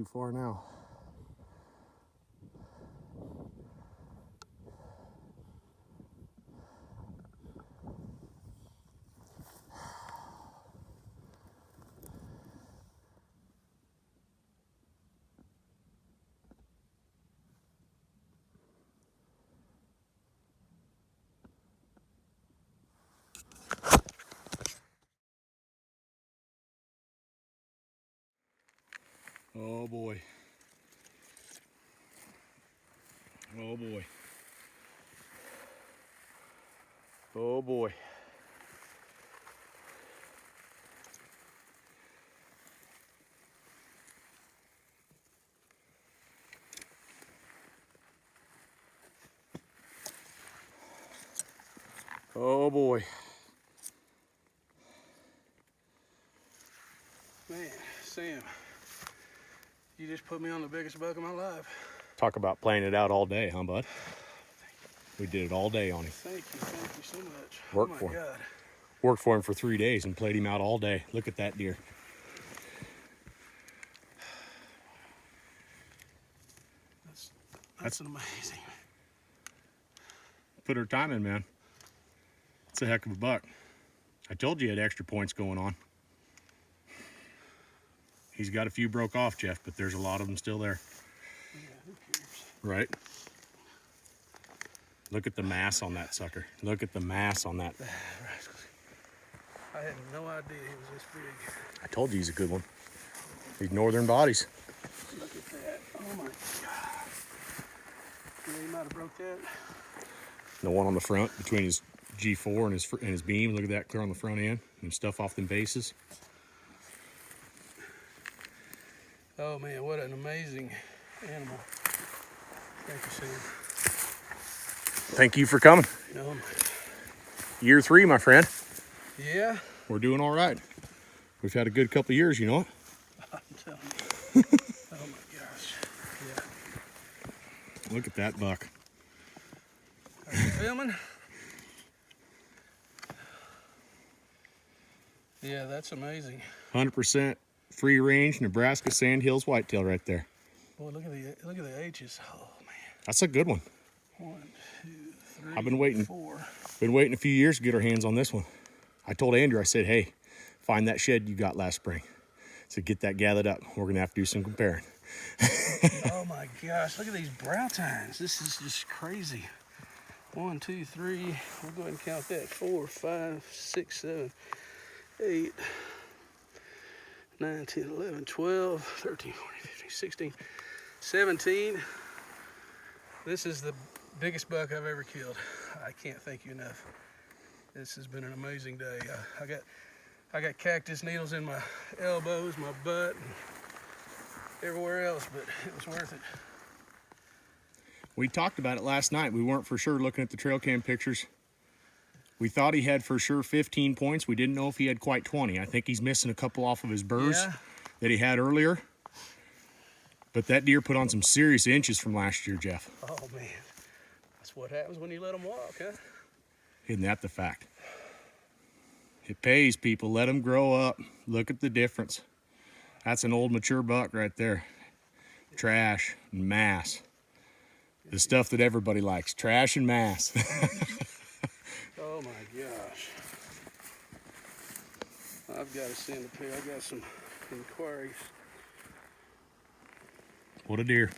too far now. Oh boy. Oh boy. Oh boy. Oh boy. Man, Sam, you just put me on the biggest buck of my life. Talk about playing it out all day, huh, bud? We did it all day on him. Thank you so much. Worked for him. God. Worked for him for 3 days and played him out all day. Look at that deer. That's amazing. Put her time in, man. It's a heck of a buck. I told you he had extra points going on. He's got a few broke off, Jeff, but there's a lot of them still there. Yeah, who cares? Right? Look at the mass on that sucker. Look at the mass on that. I had no idea he was this big. I told you he's a good one. These northern bodies. Look at that. Oh my God. Yeah, he might have broke that. The one on the front between his G4 and his beam. Look at that clear on the front end and stuff off them bases. Oh man, what an amazing animal. Thank you, Sam. Thank you for coming. No, Year 3, my friend. yeah, We're doing all right. We've had a good couple of years, you know it? I'm telling you. Oh my gosh. Yeah. Look at that buck. Are you filming? Yeah, that's amazing. 100% free range Nebraska Sandhills Whitetail right there. Boy, look at the H's. Oh man. That's a good one. 1, 2, 3. I've been waiting. 4. Been waiting a few years to get our hands on this one. I told Andrew, I said, hey, find that shed you got last spring. So get that gathered up. We're gonna have to do some comparing. Oh my gosh, look at these brow tines. This is just crazy. 1, 2, 3. We'll go ahead and count that. 4, 5, 6, 7, 8, 9, 10, 11, 12, 13, 14, 15, 16, 17. This is the biggest buck I've ever killed. I can't thank you enough. This has been an amazing day. I got cactus needles in my elbows, my butt, and everywhere else, but it was worth it. We talked about it last night. We weren't for sure looking at the trail cam pictures. We thought he had for sure 15 points. We didn't know if he had quite 20. I think he's missing a couple off of his burrs that he had earlier. But that deer put on some serious inches from last year, Jeff. Oh man, that's what happens when you let them walk, huh? Isn't that the fact? It pays, people. Let them grow up. Look at the difference. That's an old mature buck right there. Trash and mass. The stuff that everybody likes. Trash and mass. Oh my gosh. I've got to send a pair. I got some inquiries. What a deer.